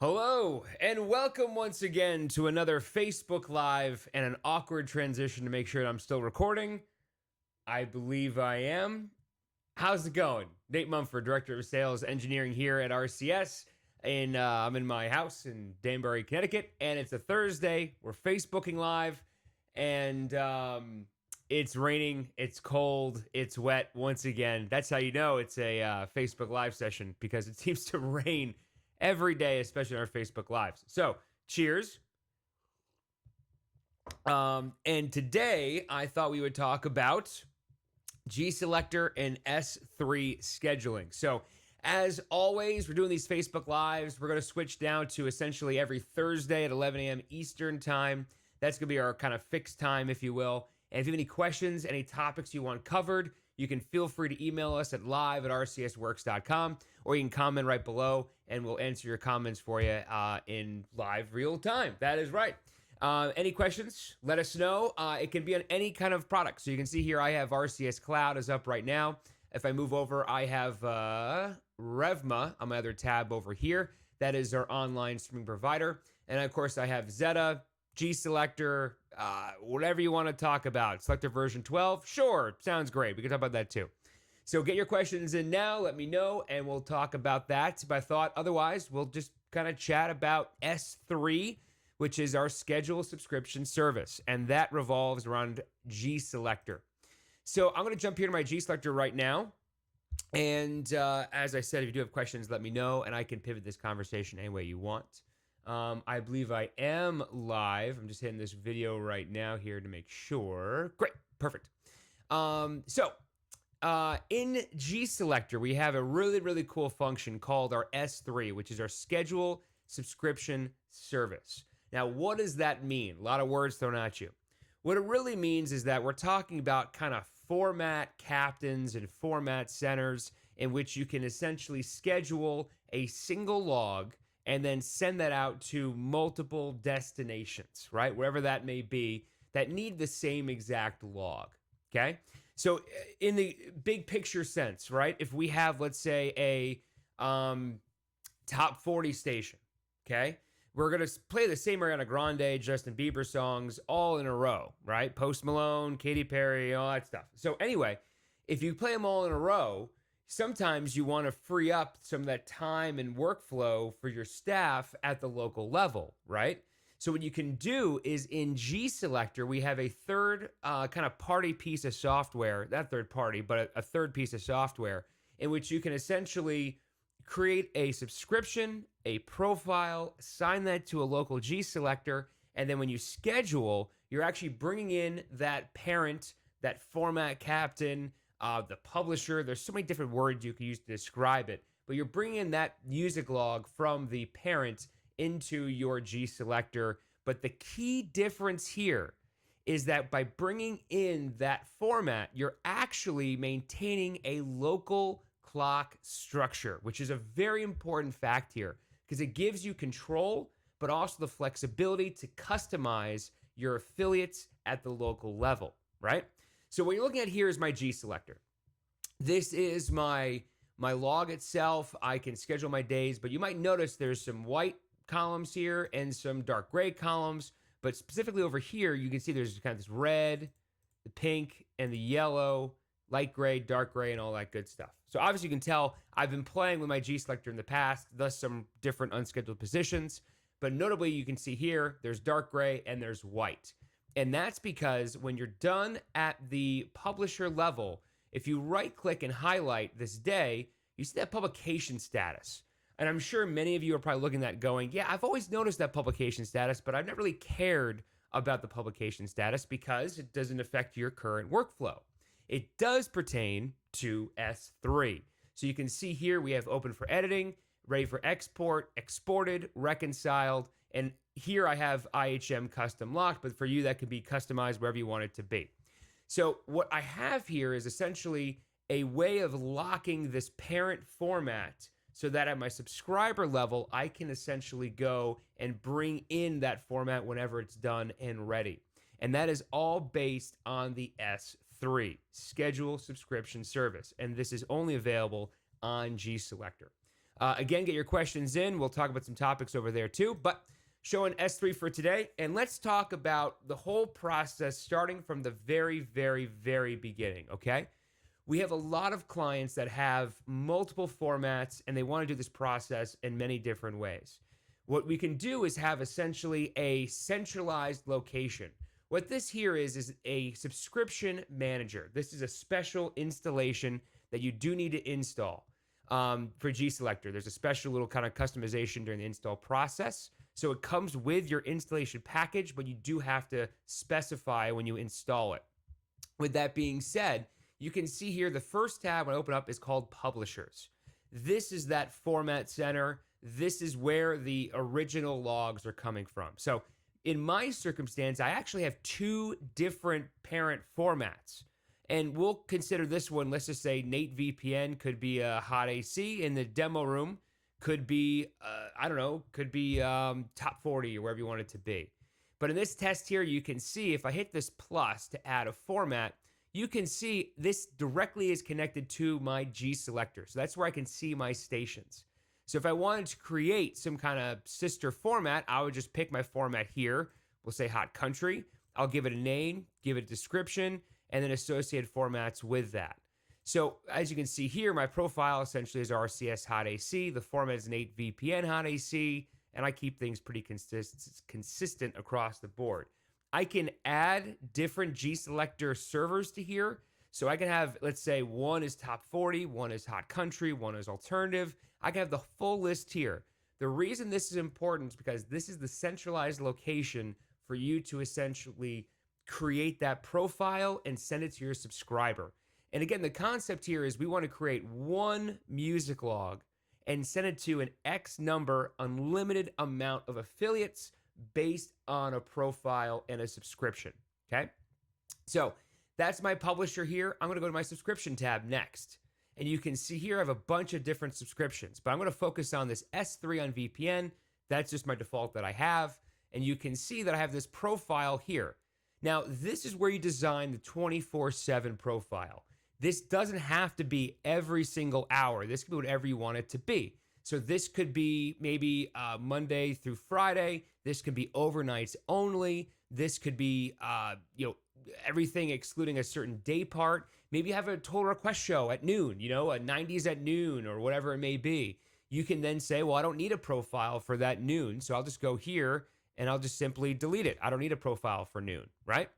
Hello, and welcome once again to another Facebook Live and an awkward transition to make sure that I'm still recording. I believe I am. How's it going? Nate Mumford, Director of Sales Engineering here at RCS. I'm in my house in Danbury, Connecticut, and it's a Thursday. We're Facebooking live, and it's raining, it's cold, it's wet once again. That's how you know it's a Facebook Live session, because it seems to rain every day, especially on our Facebook Lives. So, cheers. And today, I thought we would talk about GSelector and S3 scheduling. So, as always, we're doing these Facebook Lives. We're going to switch down to essentially every Thursday at 11 a.m. Eastern Time. That's going to be our kind of fixed time, if you will. And if you have any questions, any topics you want covered, you can feel free to email us at live@rcsworks.com, or you can comment right below, and we'll answer your comments for you in live real time. That is right. Any questions, let us know. It can be on any kind of product. So you can see here I have RCS Cloud is up right now. If I move over, I have Revma on my other tab over here. That is our online streaming provider. And of course, I have Zeta, GSelector, whatever you want to talk about. Selector version 12, sure, sounds great. We can talk about that too. So get your questions in now, let me know, and we'll talk about that. But I thought otherwise, we'll just kind of chat about S3, which is our schedule subscription service, and that revolves around GSelector. So I'm going to jump here to my GSelector right now. And as I said, if you do have questions, let me know, and I can pivot this conversation any way you want. I believe I am live. I'm just hitting this video right now here to make sure. Great. Perfect. In GSelector, we have a really, really cool function called our S3, which is our schedule subscription service. Now, what does that mean? A lot of words thrown at you. What it really means is that we're talking about kind of format captains and format centers in which you can essentially schedule a single log and then send that out to multiple destinations, right? Wherever that may be, that need the same exact log, okay? So in the big picture sense, right? If we have, let's say, a top 40 station, okay? We're going to play the same Ariana Grande, Justin Bieber songs all in a row, right? Post Malone, Katy Perry, all that stuff. So anyway, if you play them all in a row, sometimes you want to free up some of that time and workflow for your staff at the local level, right? So what you can do is in GSelector, we have a third kind of party piece of software, not third party, but a third piece of software in which you can essentially create a subscription, a profile, assign that to a local GSelector, and then when you schedule, you're actually bringing in that parent, that format captain, the publisher. There's so many different words you can use to describe it, but you're bringing in that music log from the parent into your GSelector. But the key difference here is that by bringing in that format, you're actually maintaining a local clock structure, which is a very important fact here because it gives you control, but also the flexibility to customize your affiliates at the local level, right? So what you're looking at here is my GSelector. This is my log itself. I can schedule my days, but you might notice there's some white columns here and some dark gray columns, but specifically over here, you can see there's kind of this red, the pink, and the yellow, light gray, dark gray, and all that good stuff. So obviously you can tell I've been playing with my GSelector in the past, thus some different unscheduled positions, but notably you can see here, there's dark gray and there's white. And that's because when you're done at the publisher level, if you right click and highlight this day, you see that publication status. And I'm sure many of you are probably looking at that going, yeah, I've always noticed that publication status, but I've never really cared about the publication status because it doesn't affect your current workflow. It does pertain to S3. So you can see here we have open for editing, ready for export, exported, reconciled, and here I have IHM custom locked, but for you that could be customized wherever you want it to be. So what I have here is essentially a way of locking this parent format so that at my subscriber level, I can essentially go and bring in that format whenever it's done and ready. And that is all based on the S3, Schedule Subscription Service. And this is only available on GSelector. Again, get your questions in. We'll talk about some topics over there too. But showing S3 for today. And let's talk about the whole process starting from the very, very, very beginning, okay? We have a lot of clients that have multiple formats and they want to do this process in many different ways. What we can do is have essentially a centralized location. What this here is a subscription manager. This is a special installation that you do need to install for GSelector. There's a special little kind of customization during the install process. So it comes with your installation package, but you do have to specify when you install it. With that being said, you can see here the first tab when I open up is called Publishers. This is that format center. This is where the original logs are coming from. So in my circumstance, I actually have two different parent formats. And we'll consider this one, let's just say Nate VPN could be a hot AC in the demo room. Could be, top 40 or wherever you want it to be. But in this test here, you can see if I hit this plus to add a format, you can see this directly is connected to my GSelector. So that's where I can see my stations. So if I wanted to create some kind of sister format, I would just pick my format here. We'll say hot country. I'll give it a name, give it a description, and then associated formats with that. So as you can see here, my profile essentially is RCS Hot AC. The format is Nate VPN Hot AC, and I keep things pretty consistent across the board. I can add different GSelector servers to here. So I can have, let's say, one is top 40, one is hot country, one is alternative. I can have the full list here. The reason this is important is because this is the centralized location for you to essentially create that profile and send it to your subscriber. And again, the concept here is we want to create one music log and send it to an X number, unlimited amount of affiliates based on a profile and a subscription, okay? So that's my publisher here. I'm going to go to my subscription tab next. And you can see here I have a bunch of different subscriptions, but I'm going to focus on this S3 on VPN. That's just my default that I have. And you can see that I have this profile here. Now, this is where you design the 24/7 profile. This doesn't have to be every single hour. This could be whatever you want it to be. So this could be maybe Monday through Friday. This could be overnights only. This could be, everything excluding a certain day part. Maybe you have a total request show at noon, a 90s at noon or whatever it may be. You can then say, well, I don't need a profile for that noon. So I'll just go here and I'll just simply delete it. I don't need a profile for noon, right?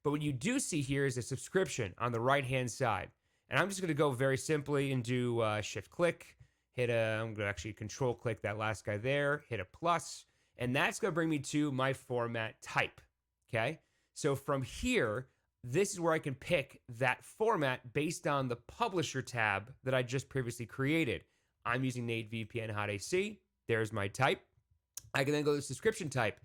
But what you do see here is a subscription on the right-hand side. And I'm just going to go very simply and do shift-click. I'm going to actually control-click that last guy there, hit a plus, and that's going to bring me to my format type, okay? So from here, this is where I can pick that format based on the Publisher tab that I just previously created. I'm using Nate VPN Hot AC. There's my type. I can then go to subscription type.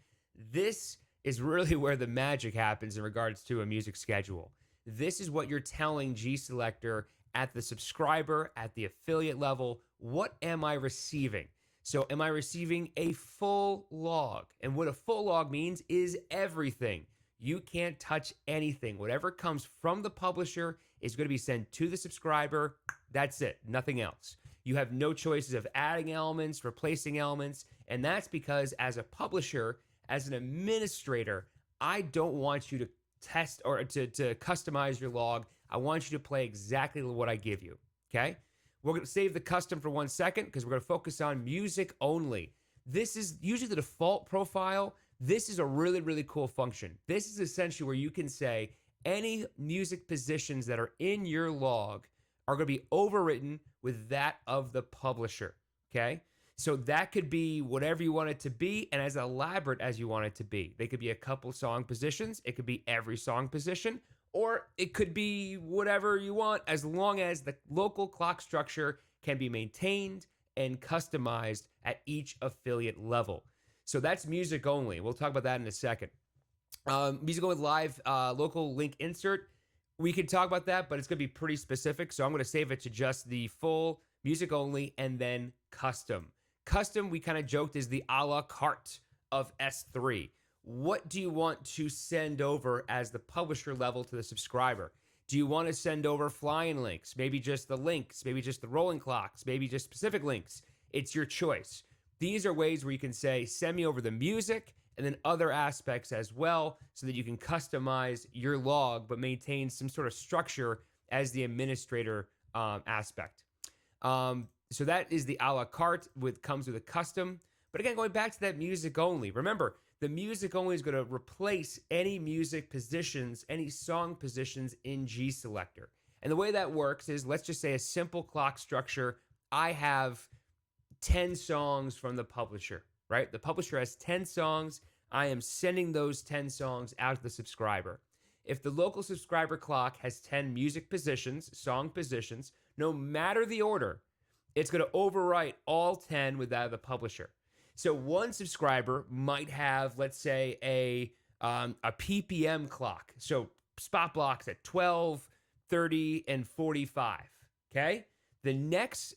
This is really where the magic happens in regards to a music schedule. This is what you're telling GSelector at the subscriber, at the affiliate level. What am I receiving? So am I receiving a full log? And what a full log means is everything. You can't touch anything. Whatever comes from the publisher is going to be sent to the subscriber. That's it. Nothing else. You have no choices of adding elements, replacing elements. And that's because as a publisher, as an administrator, I don't want you to test or to customize your log. I want you to play exactly what I give you, okay? We're going to save the custom for 1 second because we're going to focus on music only. This is usually the default profile. This is a really, really cool function. This is essentially where you can say any music positions that are in your log are going to be overwritten with that of the publisher, okay? So that could be whatever you want it to be and as elaborate as you want it to be. They could be a couple song positions. It could be every song position, or it could be whatever you want as long as the local clock structure can be maintained and customized at each affiliate level. So that's music only. We'll talk about that in a second. Music only live local link insert. We can talk about that, but it's going to be pretty specific. So I'm going to save it to just the full music only and then custom. Custom, we kind of joked, is the a la carte of S3. What do you want to send over as the publisher level to the subscriber? Do you want to send over flying links? Maybe just the links, maybe just the rolling clocks, maybe just specific links. It's your choice. These are ways where you can say, send me over the music and then other aspects as well so that you can customize your log but maintain some sort of structure as the administrator aspect. So that is the a la carte comes with a custom. But again, going back to that music only, remember, the music only is going to replace any music positions, any song positions in GSelector. And the way that works is, let's just say a simple clock structure. I have 10 songs from the publisher, right? The publisher has 10 songs. I am sending those 10 songs out to the subscriber. If the local subscriber clock has 10 music positions, song positions, no matter the order, it's going to overwrite all 10 with that of the publisher. So one subscriber might have, let's say, a PPM clock. So spot blocks at 12, 30, and 45, okay? The next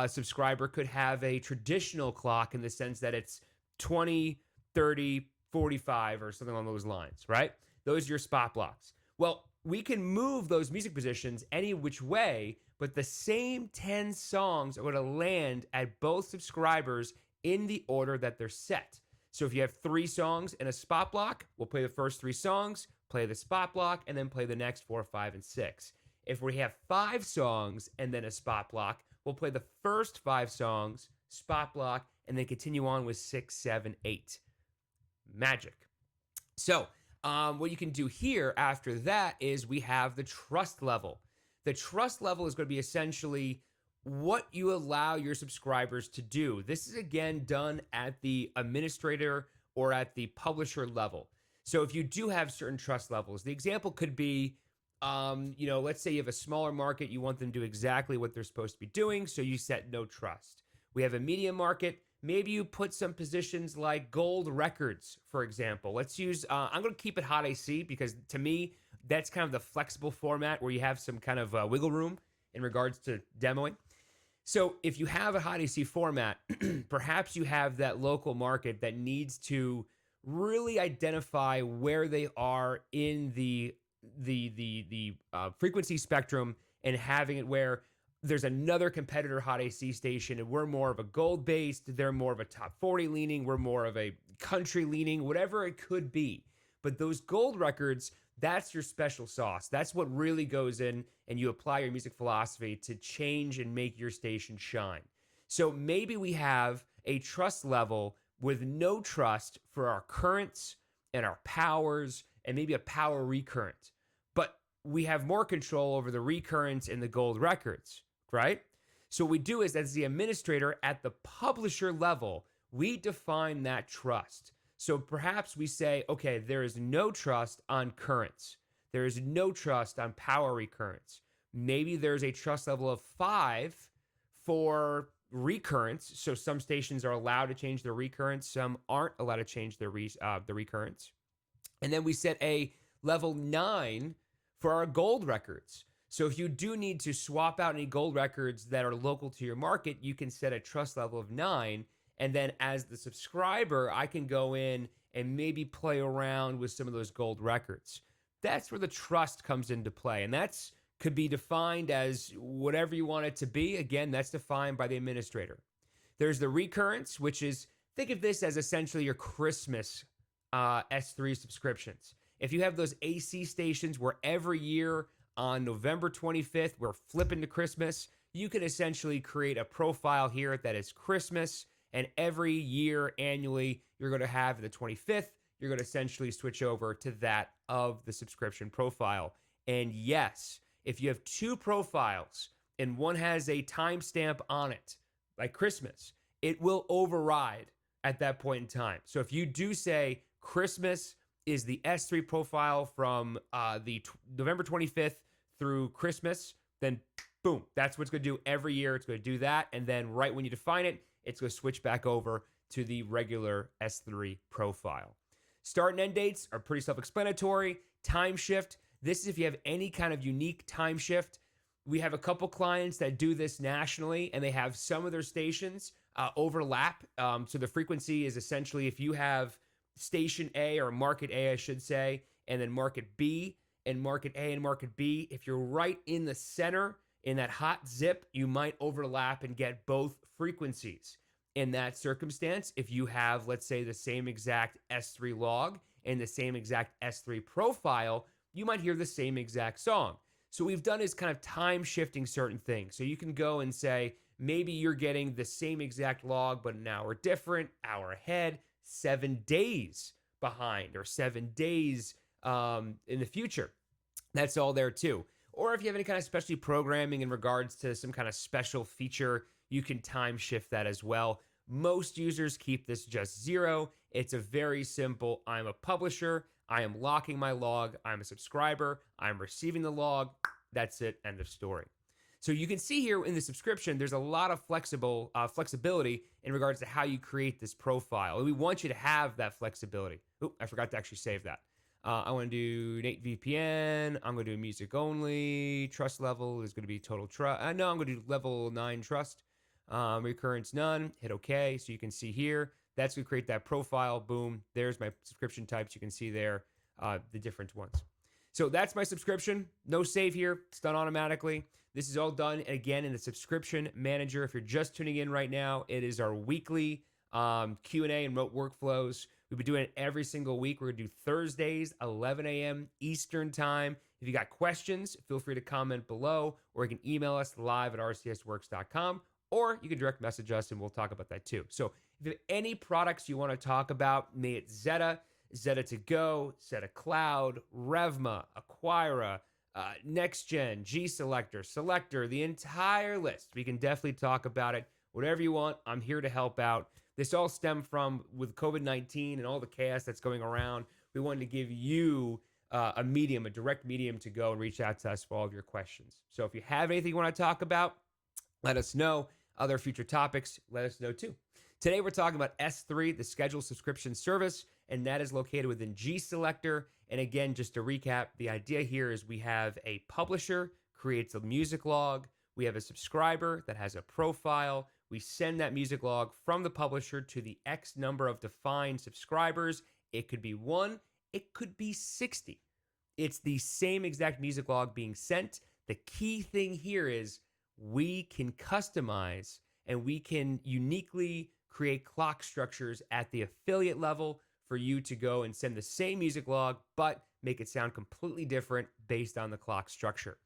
subscriber could have a traditional clock in the sense that it's 20, 30, 45, or something along those lines, right? Those are your spot blocks. Well, we can move those music positions any which way, but the same 10 songs are going to land at both subscribers in the order that they're set. So if you have 3 songs in a spot block, we'll play the first 3 songs, play the spot block, and then play the next 4, 5, and 6. If we have 5 songs and then a spot block, we'll play the first 5 songs, spot block, and then continue on with 6, 7, 8. Magic. So what you can do here after that is we have the trust level. The trust level is going to be essentially what you allow your subscribers to do. This is again done at the administrator or at the publisher level. So if you do have certain trust levels, the example could be, let's say you have a smaller market, you want them to do exactly what they're supposed to be doing, so you set no trust. We have a medium market. Maybe you put some positions like gold records, for example. Let's use, I'm going to keep it hot AC because to me, that's kind of the flexible format where you have some kind of wiggle room in regards to demoing. So if you have a hot AC format, perhaps you have that local market that needs to really identify where they are in the frequency spectrum and having it where there's another competitor hot AC station and we're more of a gold based, they're more of a top 40 leaning, we're more of a country leaning, whatever it could be. But those gold records, that's your special sauce. That's what really goes in and you apply your music philosophy to change and make your station shine. So maybe we have a trust level with no trust for our currents and our powers and maybe a power recurrent. But we have more control over the recurrents and the gold records, right? So what we do is, as the administrator at the publisher level, we define that trust. So perhaps we say, okay, there is no trust on currents. There is no trust on power recurrents. Maybe there's a trust level of 5 for recurrents. So some stations are allowed to change their recurrents. Some aren't allowed to change their recurrents. And then we set a level 9 for our gold records. So if you do need to swap out any gold records that are local to your market, you can set a trust level of 9. And then as the subscriber, I can go in and maybe play around with some of those gold records. That's where the trust comes into play. And that's could be defined as whatever you want it to be. Again, that's defined by the administrator. There's the recurrence, which is, think of this as essentially your Christmas S3 subscriptions. If you have those AC stations where every year on November 25th, we're flipping to Christmas, you can essentially create a profile here that is Christmas. And every year, annually, you're going to have the 25th, you're going to essentially switch over to that of the subscription profile. And yes, if you have 2 profiles and one has a timestamp on it, like Christmas, it will override at that point in time. So if you do say Christmas is the S3 profile from the November 25th through Christmas, then boom, that's what it's going to do every year. It's going to do that. And then right when you define it, it's going to switch back over to the regular S3 profile. Start and end dates are pretty self-explanatory. Time shift. This is if you have any kind of unique time shift. We have a couple clients that do this nationally, and they have some of their stations overlap. So the frequency is essentially if you have station A or market A, I should say, and then market B and market A and market B. If you're right in the center in that hot zip, you might overlap and get both frequencies. In that circumstance, if you have, let's say, the same exact S3 log and the same exact S3 profile, you might hear the same exact song. So what we've done is kind of time shifting certain things. So you can go and say, maybe you're getting the same exact log, but an hour different, hour ahead, 7 days behind, or 7 days in the future. That's all there too. Or if you have any kind of specialty programming in regards to some kind of special feature, you can time shift that as well. Most users keep this just 0. It's a very simple, I'm a publisher, I am locking my log, I'm a subscriber, I'm receiving the log, that's it, end of story. So you can see here in the subscription, there's a lot of flexibility in regards to how you create this profile. And we want you to have that flexibility. Oh, I forgot to actually save that. I want to do Nate VPN. I'm going to do music only. Trust level is going to be total trust. No, I'm going to do level 9 trust. Recurrence none. Hit OK. So you can see here, that's going to create that profile. Boom. There's my subscription types. You can see there the different ones. So that's my subscription. No save here. It's done automatically. This is all done, again, in the Subscription Manager. If you're just tuning in right now, it is our weekly Q&A and remote workflows. We've been doing it every single week. We're going to do Thursdays, 11 a.m. Eastern Time. If you got questions, feel free to comment below, or you can email us live at rcsworks.com, or you can direct message us, and we'll talk about that too. So if you have any products you want to talk about, may it Zeta, Zeta to Go, Zeta Cloud, Revma, Acquira, NextGen, GSelector, Selector, the entire list. We can definitely talk about it. Whatever you want, I'm here to help out. This all stemmed from, with COVID-19 and all the chaos that's going around, we wanted to give you a medium, a direct medium to go and reach out to us for all of your questions. So if you have anything you want to talk about, let us know. Other future topics, let us know too. Today we're talking about S3, the scheduled subscription service, and that is located within GSelector. And again, just to recap, the idea here is we have a publisher creates a music log. We have a subscriber that has a profile. We send that music log from the publisher to the X number of defined subscribers. It could be 1, it could be 60. It's the same exact music log being sent. The key thing here is we can customize and we can uniquely create clock structures at the affiliate level for you to go and send the same music log, but make it sound completely different based on the clock structure.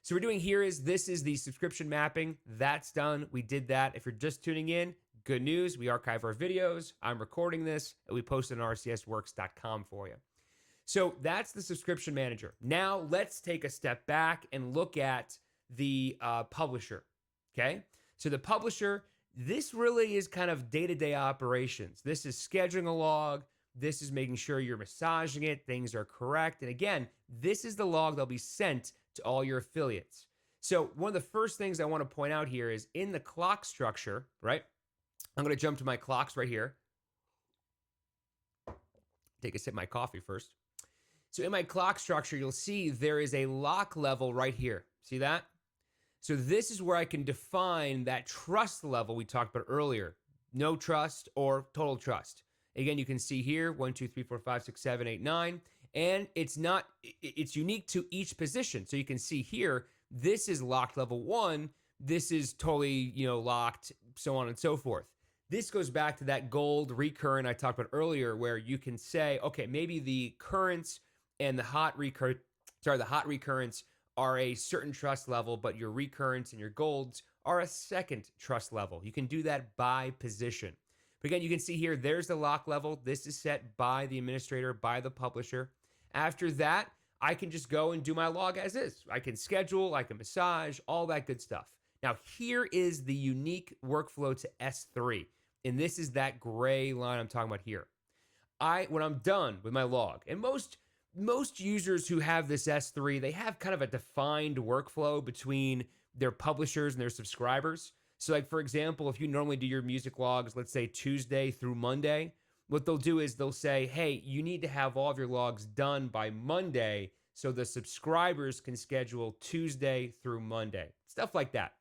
So what we're doing here is, this is the subscription mapping. That's done. We did that. If you're just tuning in, good news. We archive our videos. I'm recording this, and we post it on rcsworks.com for you. So that's the subscription manager. Now let's take a step back and look at the publisher, okay? So the publisher, this really is kind of day-to-day operations. This is scheduling a log. This is making sure you're massaging it, things are correct. And again, this is the log that'll be sent to all your affiliates. So one of the first things I want to point out here is in the clock structure, right? I'm going to jump to my clocks right here. Take a sip of my coffee first. So in my clock structure, you'll see there is a lock level right here. See that? So this is where I can define that trust level we talked about earlier. No trust or total trust. Again, you can see here 1, 2, 3, 4, 5, 6, 7, 8, 9. And it's unique to each position. So you can see here, this is locked level 1. This is totally, locked, so on and so forth. This goes back to that gold recurrent I talked about earlier, where you can say, okay, maybe the currents and the hot recurrents are a certain trust level, but your recurrents and your golds are a second trust level. You can do that by position. But again, you can see here, there's the lock level. This is set by the administrator, by the publisher. After that, I can just go and do my log as is. I can schedule, I can massage, all that good stuff. Now, here is the unique workflow to S3. And this is that gray line I'm talking about here. When I'm done with my log, and most users who have this S3, they have kind of a defined workflow between their publishers and their subscribers. So like, for example, if you normally do your music logs, let's say Tuesday through Monday, what they'll do is they'll say, hey, you need to have all of your logs done by Monday so the subscribers can schedule Tuesday through Monday. Stuff like that.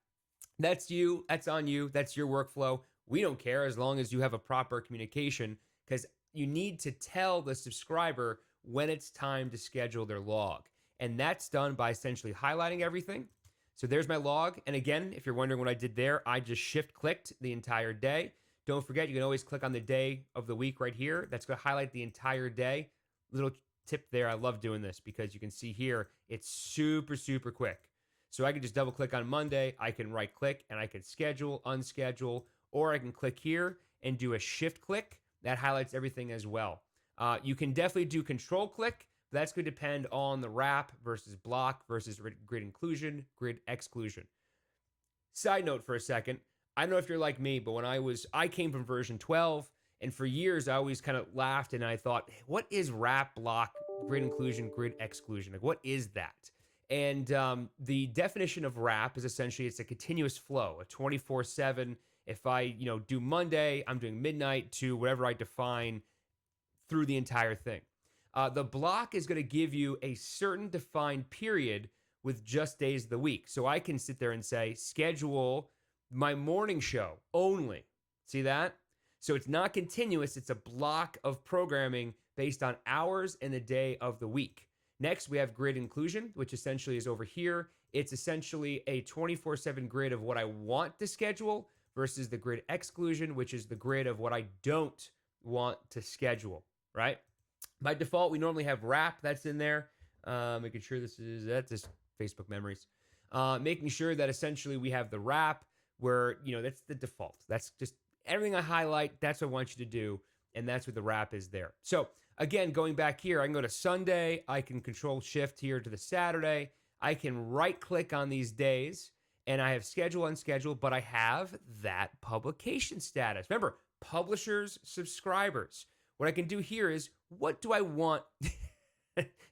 That's you. That's on you. That's your workflow. We don't care as long as you have a proper communication, because you need to tell the subscriber when it's time to schedule their log. And that's done by essentially highlighting everything. So there's my log. And again, if you're wondering what I did there, I just shift clicked the entire day Don't forget, you can always click on the day of the week right here. That's going to highlight the entire day. Little tip there. I love doing this because you can see here, it's super, super quick. So I can just double click on Monday. I can right click and I can schedule, unschedule, or I can click here and do a shift click. That highlights everything as well. You can definitely do control click. That's going to depend on the wrap versus block versus grid inclusion, grid exclusion. Side note for a second. I don't know if you're like me, but when I came from version 12, and for years I always kind of laughed and I thought, what is wrap, block, grid inclusion, grid exclusion? Like, what is that? And the definition of wrap is essentially it's a continuous flow, a 24/7. If I do Monday, I'm doing midnight to whatever I define through the entire thing. The block is going to give you a certain defined period with just days of the week. So I can sit there and say, schedule my morning show only. See that? So it's not continuous. It's a block of programming based on hours and the day of the week. Next, we have grid inclusion, which essentially is over here. It's essentially a 24/7 grid of what I want to schedule versus the grid exclusion, which is the grid of what I don't want to schedule, right? By default, we normally have wrap that's in there. Making sure that's just Facebook memories. Making sure that essentially we have the wrap where, that's the default. That's just everything I highlight. That's what I want you to do. And that's what the wrap is there. So again, going back here, I can go to Sunday. I can control shift here to the Saturday. I can right click on these days and I have schedule, unschedule, but I have that publication status. Remember, publishers, subscribers. What I can do here is, what do I want?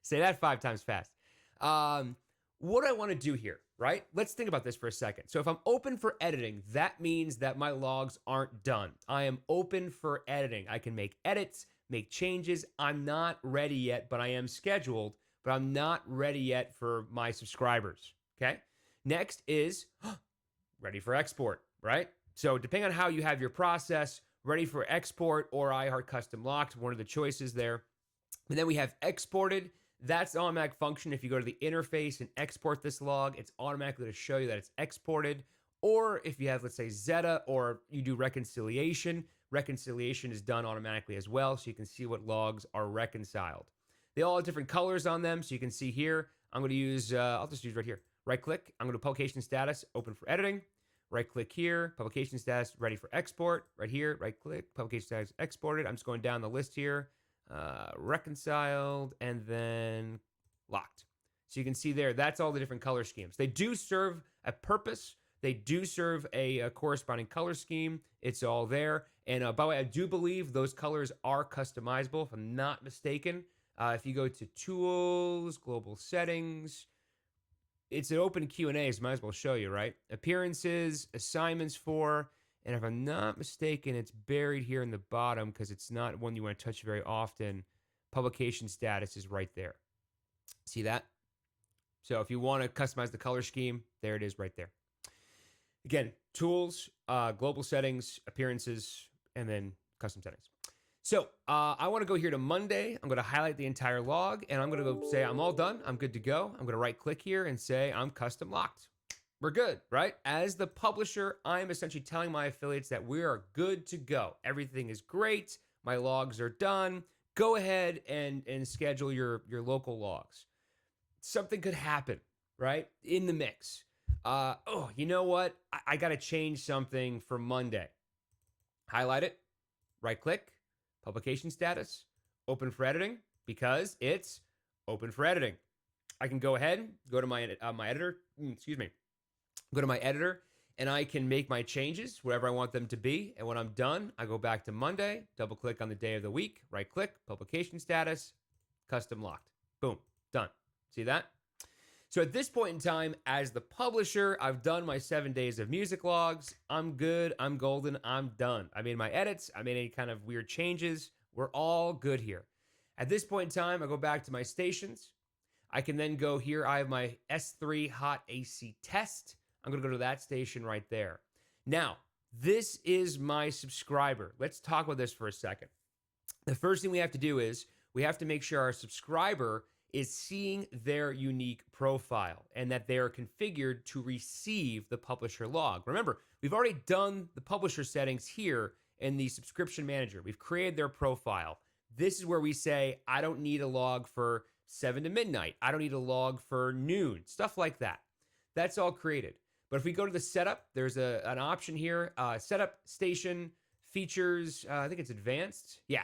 Say that 5 times fast. What do I want to do here, right? Let's think about this for a second. So if I'm open for editing, that means that my logs aren't done. I am open for editing. I can make edits, make changes. I'm not ready yet, but I am scheduled, but I'm not ready yet for my subscribers, okay? Next is ready for export, right? So depending on how you have your process, ready for export or iHeart Custom Locked, one of the choices there. And then we have exported. That's an automatic function. If you go to the interface and export this log, it's automatically to show you that it's exported. Or if you have, let's say, Zeta, or you do reconciliation, reconciliation is done automatically as well, so you can see what logs are reconciled. They all have different colors on them, so you can see here. I'm going to use, I'll just use right here. Right click, I'm going to publication status, open for editing. Right click here, publication status, ready for export. Right here, right click, publication status, exported. I'm just going down the list here. Reconciled, and then locked. So you can see there, that's all the different color schemes. They do serve a purpose. They do serve a corresponding color scheme. It's all there. And by the way, I do believe those colors are customizable, if I'm not mistaken. If you go to Tools, Global Settings, it's an open Q&A, so might as well show you, right? Appearances, assignments for, and if I'm not mistaken, it's buried here in the bottom because it's not one you want to touch very often. Publication status is right there. See that? So if you want to customize the color scheme, there it is right there. Again, Tools, Global Settings, Appearances, and then Custom Settings. So I want to go here to Monday. I'm going to highlight the entire log, and I'm going to go say I'm all done. I'm good to go. I'm going to right-click here and say I'm custom locked. We're good, right? As the publisher, I'm essentially telling my affiliates that we are good to go. Everything is great. My logs are done. Go ahead and schedule your local logs. Something could happen, right? In the mix. You know what? I got to change something for Monday. Highlight it, right-click, publication status, open for editing, because it's open for editing. I can go ahead, go to my editor, go to my editor, and I can make my changes wherever I want them to be. And when I'm done, I go back to Monday, double click on the day of the week, right click, publication status, custom locked. Boom, done. See that? So at this point in time, as the publisher, I've done my 7 days of music logs. I'm good. I'm golden. I'm done. I made my edits. I made any kind of weird changes. We're all good here. At this point in time, I go back to my stations. I can then go here. I have my S3 hot AC test. I'm going to go to that station right there. Now, this is my subscriber. Let's talk about this for a second. The first thing we have to do is we have to make sure our subscriber is seeing their unique profile and that they are configured to receive the publisher log. Remember, we've already done the publisher settings here in the Subscription Manager. We've created their profile. This is where we say, I don't need a log for 7 to midnight. I don't need a log for noon, stuff like that. That's all created. But if we go to the setup, there's an option here, setup station features, I think it's advanced. Yeah,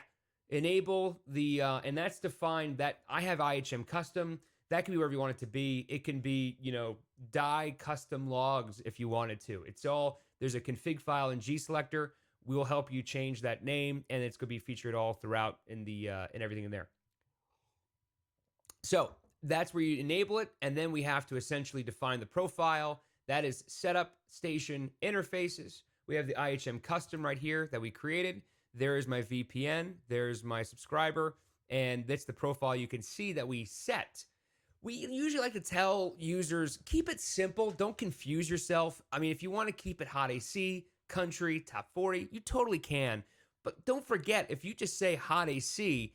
enable the, and that's defined that I have IHM custom. That can be wherever you want it to be. It can be, die custom logs if you wanted to. It's all, there's a config file in GSelector. We will help you change that name, and it's going to be featured all throughout in everything in there. So that's where you enable it, and then we have to essentially define the profile. That is setup station interfaces. We have the IHM custom right here that we created. There is my VPN. There's my subscriber, and that's the profile you can see that we set. We usually like to tell users, keep it simple. Don't confuse yourself. I mean, if you want to keep it hot AC, country, top 40, you totally can. But don't forget, if you just say hot AC,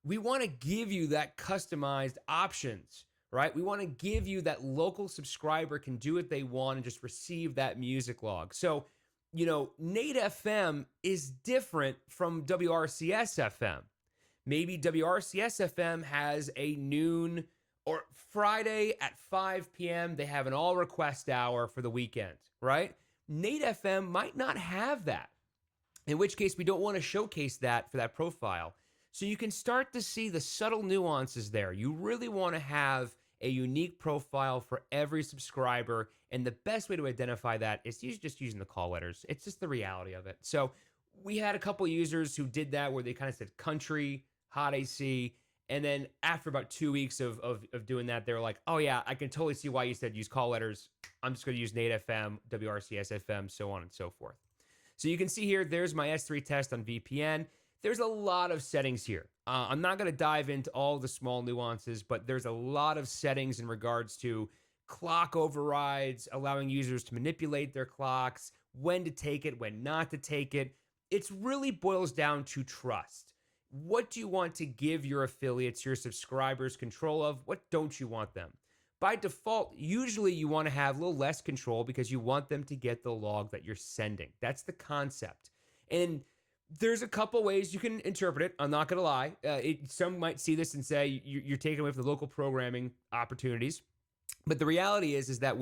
we want to give you that customized options, right? We want to give you that local subscriber can do what they want and just receive that music log. So, Nate FM is different from WRCS FM. Maybe WRCS FM has a noon or Friday at 5 p.m. They have an all request hour for the weekend, right? Nate FM might not have that, in which case we don't want to showcase that for that profile. So you can start to see the subtle nuances there. You really want to have a unique profile for every subscriber, and the best way to identify that is just using the call letters. It's just the reality of it. So we had a couple users who did that where they kind of said country, hot AC, and then after about 2 weeks of doing that, they were like, oh yeah, I can totally see why you said use call letters. I'm just going to use Nate FM, WRCS FM, so on and so forth. So you can see here, there's my S3 test on VPN. There's a lot of settings here. I'm not going to dive into all the small nuances, but there's a lot of settings in regards to clock overrides, allowing users to manipulate their clocks, when to take it, when not to take it. It really boils down to trust. What do you want to give your affiliates, your subscribers control of? What don't you want them? By default, usually you want to have a little less control because you want them to get the log that you're sending. That's the concept. And there's a couple ways you can interpret it. I'm not going to lie. Some might see this and say you're taking away from the local programming opportunities. But the reality is that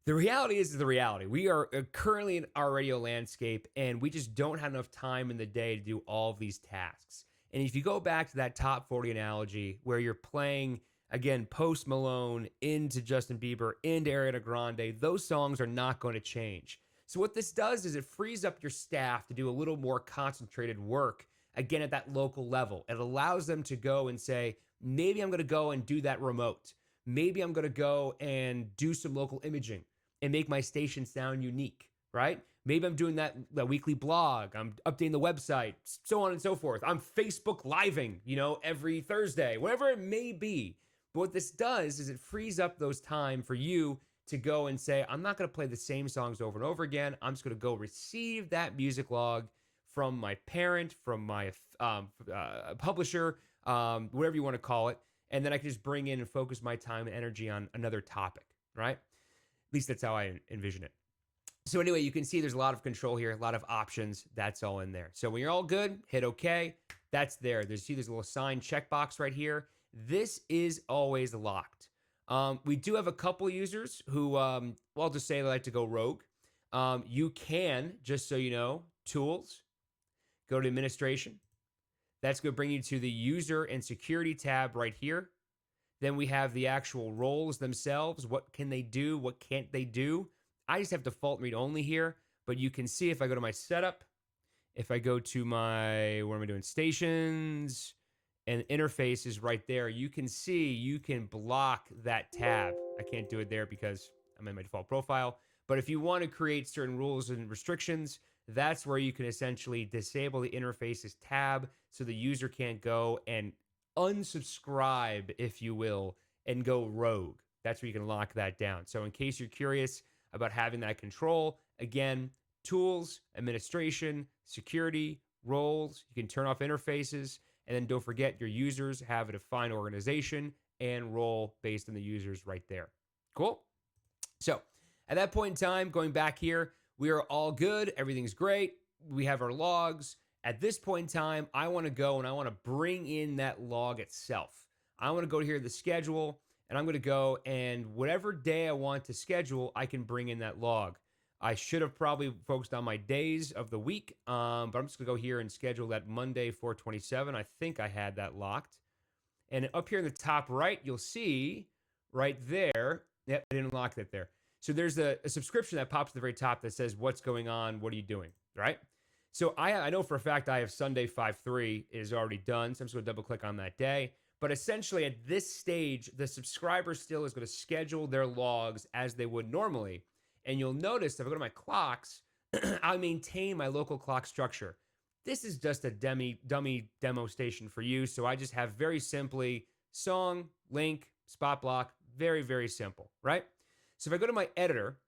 the reality is the reality. We are currently in our radio landscape, and we just don't have enough time in the day to do all of these tasks. And if you go back to that top 40 analogy where you're playing, again, Post Malone into Justin Bieber, into Ariana Grande, those songs are not going to change. So what this does is it frees up your staff to do a little more concentrated work, again, at that local level. It allows them to go and say, maybe I'm going to go and do that remote. Maybe I'm going to go and do some local imaging and make my station sound unique, right? Maybe I'm doing that weekly blog. I'm updating the website, so on and so forth. I'm Facebook living, every Thursday, whatever it may be. But what this does is it frees up those time for you to go and say, I'm not going to play the same songs over and over again. I'm just going to go receive that music log from my parent, from my publisher, whatever you want to call it. And then I can just bring in and focus my time and energy on another topic, right? At least that's how I envision it. So anyway, you can see there's a lot of control here, a lot of options. That's all in there. So when you're all good, hit OK. That's there. There's a little sign checkbox right here. This is always locked. We do have a couple users who, I'll just say they like to go rogue. You can, just so you know, tools, go to administration. That's going to bring you to the user and security tab right here. Then we have the actual roles themselves. What can they do? What can't they do? I just have default read only here, but you can see if I go to my setup, if I go to my, what am I doing? Stations and interfaces right there, you can see you can block that tab. I can't do it there because I'm in my default profile. But if you want to create certain rules and restrictions, that's where you can essentially disable the interfaces tab so the user can't go and unsubscribe, if you will, and go rogue. That's where you can lock that down. So in case you're curious about having that control, again, tools, administration, security, roles, you can turn off interfaces, and then don't forget your users have a defined organization and role based on the users right there. Cool? So at that point in time, going back here, we are all good. Everything's great. we have our logs. At this point in time, I want to go and I want to bring in that log itself. I want to go here to the schedule, and I'm going to go, and whatever day I want to schedule, I can bring in that log. I should have probably focused on my days of the week, but I'm just going to go here and schedule that Monday 4/27. I think I had that locked. And up here in the top right, you'll see right there, yep, I didn't lock that there. So there's a subscription that pops at the very top that says, what's going on? What are you doing? Right? So I know for a fact I have Sunday 5/3 is already done. So I'm just going to double click on that day. But essentially at this stage, the subscriber still is going to schedule their logs as they would normally. And you'll notice if I go to my clocks, I maintain my local clock structure. This is just a dummy demo station for you. So I just have very simply song, link, spot block, very, very simple, right? So if I go to my editor,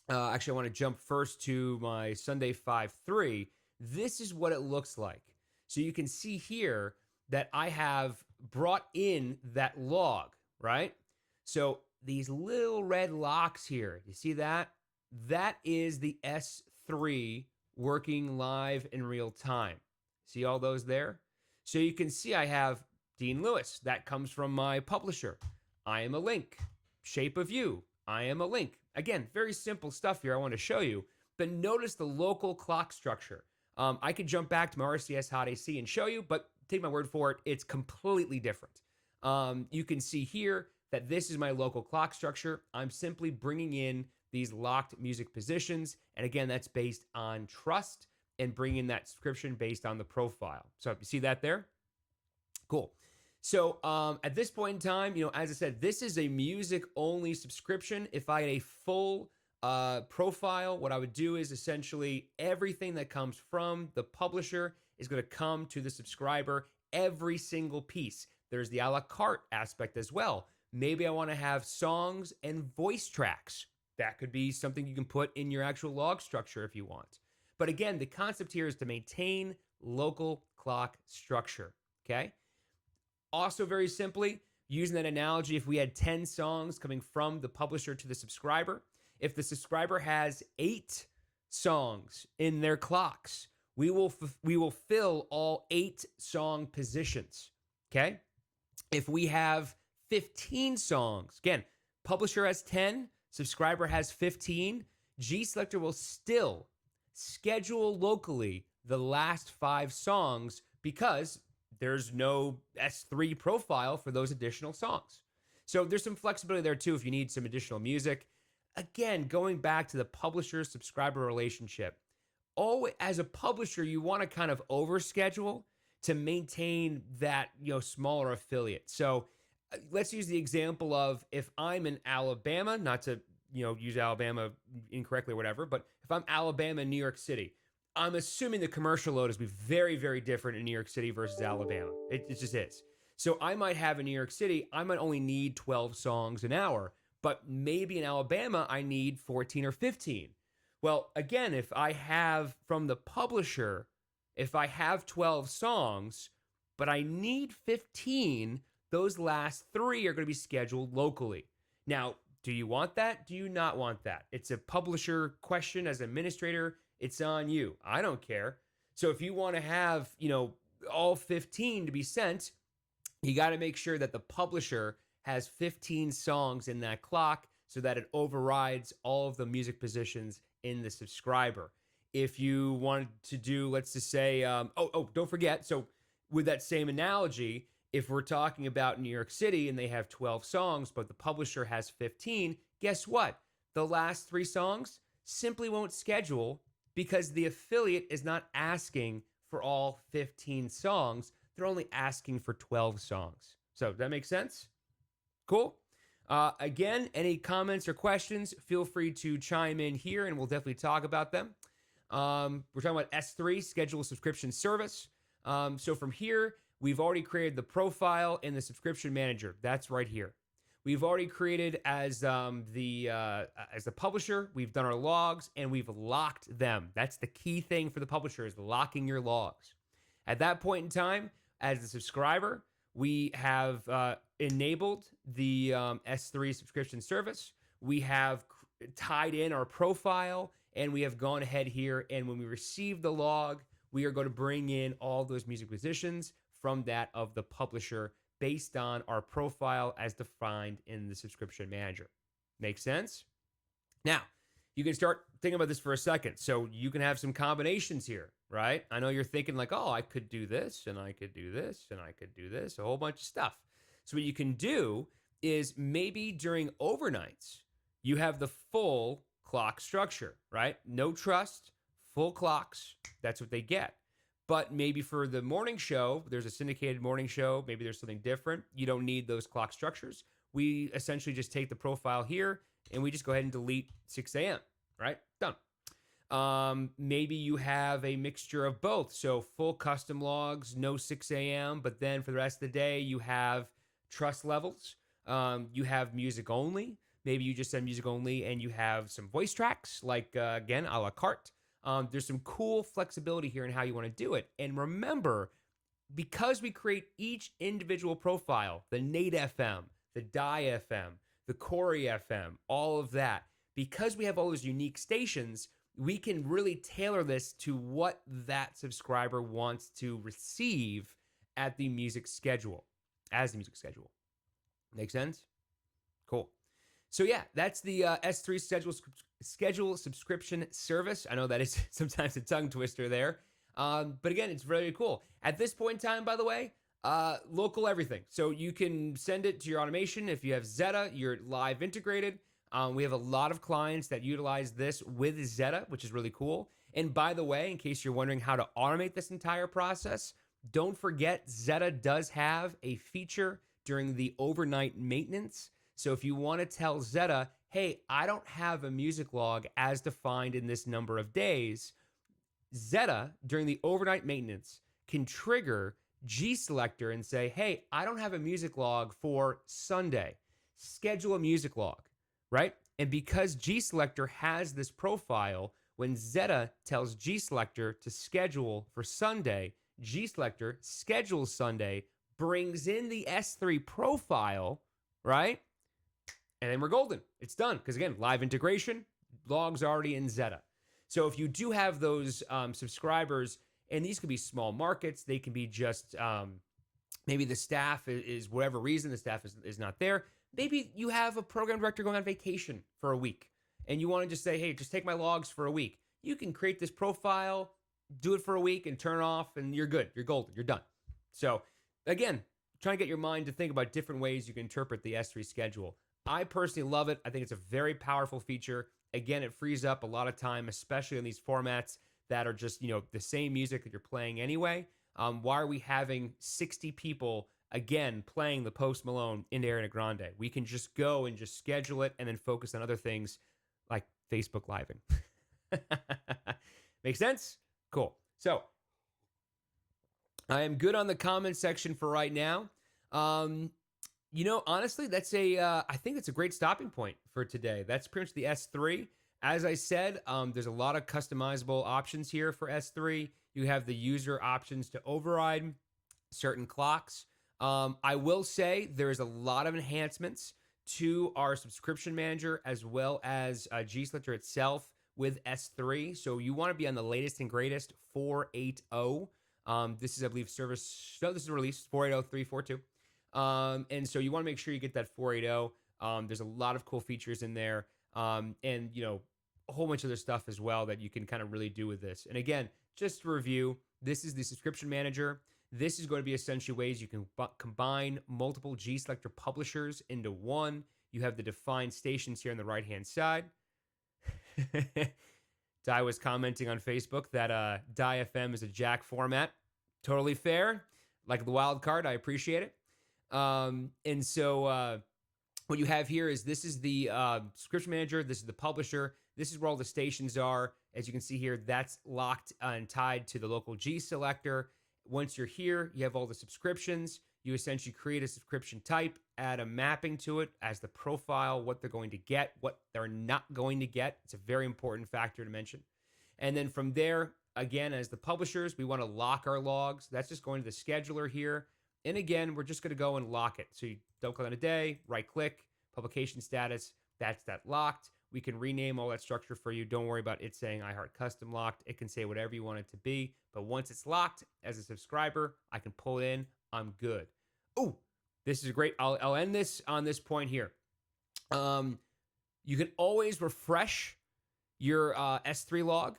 actually I want to jump first to my Sunday 5/3. This is what it looks like. So you can see here that I have brought in that log, right? So these little red locks here, you see that? That is the S3 working live in real time. See all those there? So you can see I have Dean Lewis. That comes from my publisher. I am a link. Shape of you. I am a link. Again, very simple stuff here I want to show you. But notice the local clock structure. I could jump back to my RCS Hot AC and show you, but take my word for it, it's completely different. You can see here that this is my local clock structure. I'm simply bringing in these locked music positions. And again, that's based on trust and bringing that subscription based on the profile. So you see that there? Cool. So at this point in time, as I said, this is a music only subscription. If I had a full profile, what I would do is essentially everything that comes from the publisher is going to come to the subscriber, every single piece. There's the a la carte aspect as well. Maybe I want to have songs and voice tracks. That could be something you can put in your actual log structure if you want. But again, the concept here is to maintain local clock structure, okay? Also, very simply, using that analogy, if we had 10 songs coming from the publisher to the subscriber, if the subscriber has 8 songs in their clocks, we will fill all 8 song positions, okay? If we have 15 songs, again, publisher has 10, subscriber has 15, GSelector will still schedule locally the last 5 songs because there's no S3 profile for those additional songs. So there's some flexibility there too if you need some additional music. Again, going back to the publisher-subscriber relationship, as a publisher, you want to kind of overschedule to maintain that smaller affiliate. So let's use the example of if I'm in Alabama, not to use Alabama incorrectly or whatever, but if I'm Alabama and New York City, I'm assuming the commercial load is going to be very, very different in New York City versus Alabama. It just is. So I might have in New York City, I might only need 12 songs an hour, but maybe in Alabama, I need 14 or 15. Well, again, if I have from the publisher, if I have 12 songs, but I need 15, those last 3 are going to be scheduled locally. Now, do you want that? Do you not want that? It's a publisher question as an administrator. It's on you. I don't care. So if you want to have, all 15 to be sent, you got to make sure that the publisher has 15 songs in that clock so that it overrides all of the music positions in the subscriber. If you wanted to do, let's just say, don't forget. So with that same analogy, if we're talking about New York City and they have 12 songs, but the publisher has 15, guess what? The last 3 songs simply won't schedule because the affiliate is not asking for all 15 songs. They're only asking for 12 songs. So that makes sense? Cool. Again, any comments or questions, feel free to chime in here and we'll definitely talk about them. We're talking about S3, Schedule Subscription Service. So from here, we've already created the profile in the Scription Manager. That's right here. We've already created as the publisher. We've done our logs and we've locked them. That's the key thing for the publisher is locking your logs. At that point in time, as the subscriber, we have enabled the S3 subscription service. We have tied in our profile And we have gone ahead here, and when we receive the log, we are going to bring in all those music positions from that of the publisher based on our profile as defined in the Subscription Manager. Make sense? Now, you can start thinking about this for a second. So you can have some combinations here, right? I know you're thinking like, oh, I could do this, and I could do this, and I could do this, a whole bunch of stuff. So what you can do is maybe during overnights, you have the full clock structure, right? No trust, full clocks. That's what they get. But maybe for the morning show, there's a syndicated morning show. Maybe there's something different. You don't need those clock structures. We essentially just take the profile here and we just go ahead and delete 6 a.m., right? Done. Maybe you have a mixture of both. So full custom logs, no 6 a.m., but then for the rest of the day, you have trust levels. You have music only. Maybe you just send music only and you have some voice tracks, like, again, a la carte. There's some cool flexibility here in how you want to do it. And remember, because we create each individual profile, the Nate FM, the Die FM, the Corey FM, all of that, because we have all those unique stations, we can really tailor this to what that subscriber wants to receive at the music schedule, as the music schedule. Make sense? Cool. So yeah, that's the S3 schedule subscription service. I know that is sometimes a tongue twister there. But again, it's really cool. At this point in time, by the way, local everything. So you can send it to your automation. If you have Zeta, you're live integrated. We have a lot of clients that utilize this with Zeta, which is really cool. And by the way, in case you're wondering how to automate this entire process, don't forget Zeta does have a feature during the overnight maintenance. So if you want to tell Zeta, hey, I don't have a music log as defined in this number of days, Zeta, during the overnight maintenance, can trigger GSelector and say, hey, I don't have a music log for Sunday. Schedule a music log, right? And because GSelector has this profile, when Zeta tells GSelector to schedule for Sunday, GSelector schedules Sunday, brings in the S3 profile, right? And then we're golden. It's done. Because again, live integration, logs already in Zeta. So if you do have those subscribers, and these could be small markets, they can be just maybe the staff is whatever reason the staff is not there. Maybe you have a program director going on vacation for a week, and you want to just say, hey, just take my logs for a week. You can create this profile, do it for a week, and turn off, and you're good. You're golden. You're done. So again, trying to get your mind to think about different ways you can interpret the S3 schedule. I personally love it. I think it's a very powerful feature. Again, it frees up a lot of time, especially in these formats that are just, the same music that you're playing anyway. Why are we having 60 people, again, playing the Post Malone in Ariana Grande? We can just go and just schedule it and then focus on other things like Facebook Living. Make sense? Cool. So I am good on the comment section for right now. Honestly, I think that's a great stopping point for today. That's pretty much the S3. As I said, there's a lot of customizable options here for S3. You have the user options to override certain clocks. I will say there's a lot of enhancements to our Subscription Manager as well as GSelector itself with S3. So you want to be on the latest and greatest 4.8.0. This is, I believe, this is release 4.8.0.3.4.2. And so you want to make sure you get that 4.8.0. There's a lot of cool features in there. And a whole bunch of other stuff as well that you can kind of really do with this. And again, just to review, this is the Subscription Manager. This is going to be essentially ways you can combine multiple GSelector publishers into one. You have the defined stations here on the right-hand side. Di was commenting on Facebook that Die FM is a jack format. Totally fair. Like the wild card, I appreciate it. And so what you have here is this is the Scription Manager. This is the publisher. This is where all the stations are. As you can see here, that's locked and tied to the local GSelector. Once you're here, you have all the subscriptions. You essentially create a subscription type, add a mapping to it as the profile, what they're going to get, what they're not going to get. It's a very important factor to mention. And then from there, again, as the publishers, we want to lock our logs. That's just going to the scheduler here. And again, we're just going to go and lock it. So you double click on a day, right click, publication status, that's that locked. We can rename all that structure for you. Don't worry about it saying iHeart Custom Locked. It can say whatever you want it to be. But once it's locked as a subscriber, I can pull it in. I'm good. Oh, this is great. I'll end this on this point here. You can always refresh your S3 log.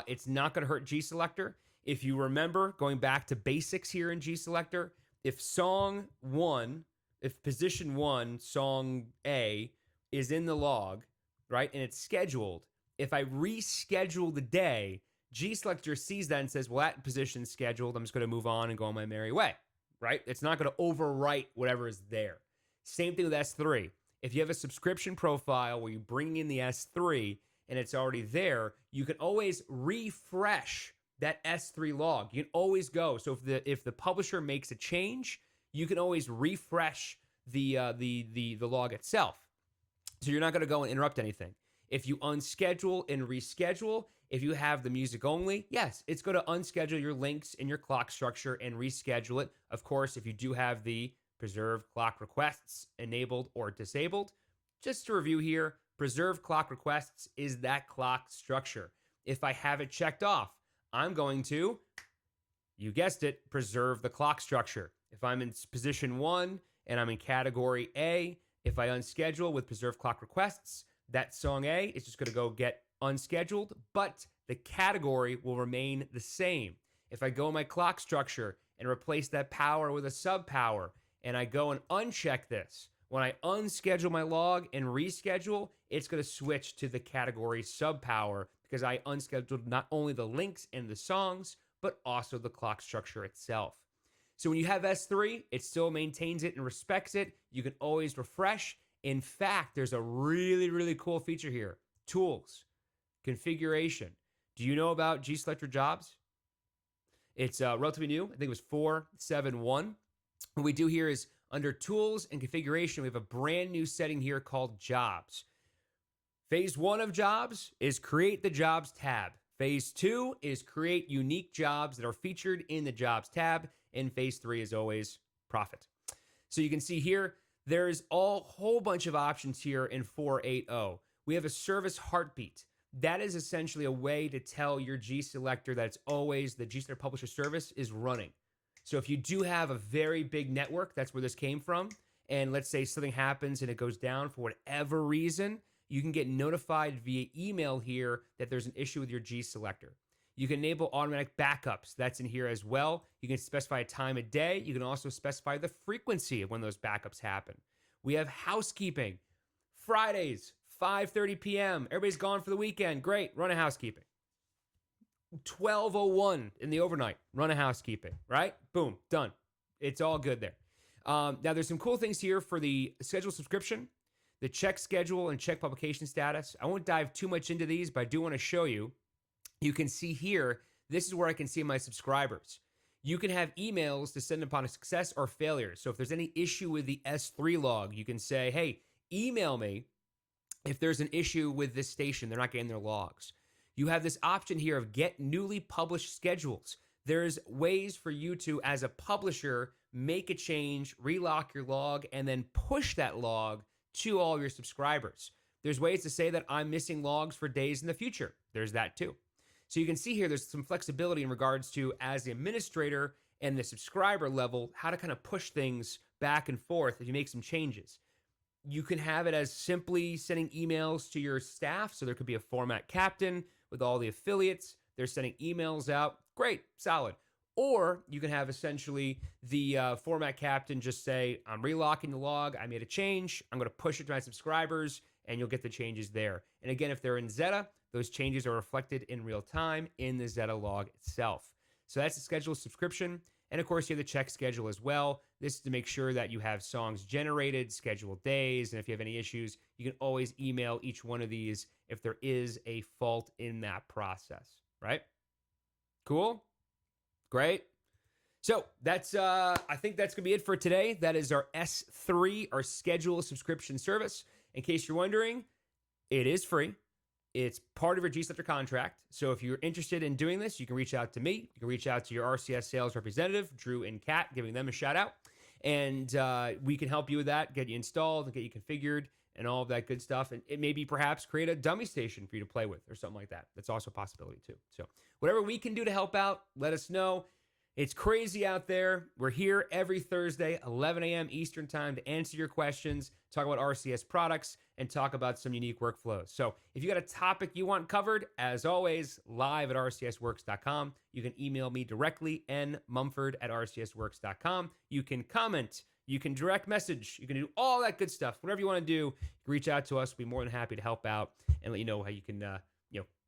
It's not going to hurt GSelector. If you remember, going back to basics here in GSelector, if position 1, song A, is in the log, right, and it's scheduled, if I reschedule the day, GSelector sees that and says, well, that position's scheduled. I'm just going to move on and go on my merry way, right? It's not going to overwrite whatever is there. Same thing with S3. If you have a subscription profile where you bring in the S3 and it's already there, you can always refresh that S3 log. You can always go. So if the publisher makes a change, you can always refresh the log itself. So you're not going to go and interrupt anything. If you unschedule and reschedule, if you have the music only, yes, it's going to unschedule your links in your clock structure and reschedule it. Of course, if you do have the preserve clock requests enabled or disabled, just to review here, preserve clock requests is that clock structure. If I have it checked off, I'm going to, you guessed it, preserve the clock structure. If I'm in position 1 and I'm in category A, if I unschedule with preserve clock requests, that song A is just going to go get unscheduled, but the category will remain the same. If I go in my clock structure and replace that power with a sub power, and I go and uncheck this, when I unschedule my log and reschedule, it's going to switch to the category sub power because I unscheduled not only the links and the songs, but also the clock structure itself. So when you have S3, it still maintains it and respects it. You can always refresh. In fact, there's a really, really cool feature here. Tools, configuration. Do you know about GSelector Jobs? It's relatively new. I think it was 4.7.1. What we do here is under Tools and Configuration, we have a brand new setting here called Jobs. Phase 1 of Jobs is create the Jobs tab. Phase 2 is create unique jobs that are featured in the Jobs tab. And Phase 3 is always profit. So you can see here, there's a whole bunch of options here in 4.8.0. We have a service heartbeat. That is essentially a way to tell your GSelector that it's always the GSelector Publisher service is running. So if you do have a very big network, that's where this came from, and let's say something happens and it goes down for whatever reason, you can get notified via email here that there's an issue with your GSelector. You can enable automatic backups. That's in here as well. You can specify a time of day. You can also specify the frequency of when those backups happen. We have housekeeping. Fridays, 5:30 p.m. Everybody's gone for the weekend. Great. Run a housekeeping. 12:01 in the overnight. Run a housekeeping. Right? Boom. Done. It's all good there. Now, there's some cool things here for the schedule subscription, the check schedule, and check publication status. I won't dive too much into these, but I do want to show you. You can see here, this is where I can see my subscribers. You can have emails to send upon a success or failure. So if there's any issue with the S3 log, you can say, hey, email me if there's an issue with this station. They're not getting their logs. You have this option here of get newly published schedules. There's ways for you to, as a publisher, make a change, relock your log, and then push that log to all of your subscribers. There's ways to say that I'm missing logs for days in the future. There's that too. So you can see here, there's some flexibility in regards to, as the administrator and the subscriber level, how to kind of push things back and forth if you make some changes. You can have it as simply sending emails to your staff. So there could be a format captain with all the affiliates. They're sending emails out. Great, solid. Or you can have essentially the format captain just say, I'm relocking the log. I made a change. I'm going to push it to my subscribers, and you'll get the changes there. And again, if they're in Zeta, those changes are reflected in real time in the Zeta log itself. So that's the schedule subscription. And of course, you have the check schedule as well. This is to make sure that you have songs generated, scheduled days, and if you have any issues, you can always email each one of these if there is a fault in that process, right? Cool? Great. So that's, I think that's going to be it for today. That is our S3, our schedule subscription service. In case you're wondering, it is free. It's part of your GSelector contract. So if you're interested in doing this, you can reach out to me. You can reach out to your RCS sales representative, Drew and Kat, giving them a shout out. And we can help you with that, get you installed and get you configured and all of that good stuff. And it maybe perhaps create a dummy station for you to play with or something like that. That's also a possibility too. So whatever we can do to help out, let us know. It's crazy out there. We're here every Thursday, 11 a.m. Eastern time to answer your questions, talk about RCS products, and talk about some unique workflows. So if you got a topic you want covered, as always, live at rcsworks.com. You can email me directly, nmumford@rcsworks.com. You can comment. You can direct message. You can do all that good stuff. Whatever you want to do, reach out to us. We'll be more than happy to help out and let you know how you can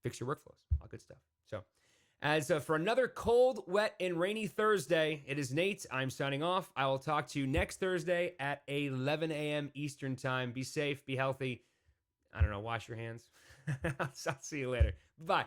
fix your workflows. All good stuff. So as for another cold, wet, and rainy Thursday, it is Nate. I'm signing off. I will talk to you next Thursday at 11 a.m. Eastern time. Be safe. Be healthy. I don't know. Wash your hands. I'll see you later. Bye.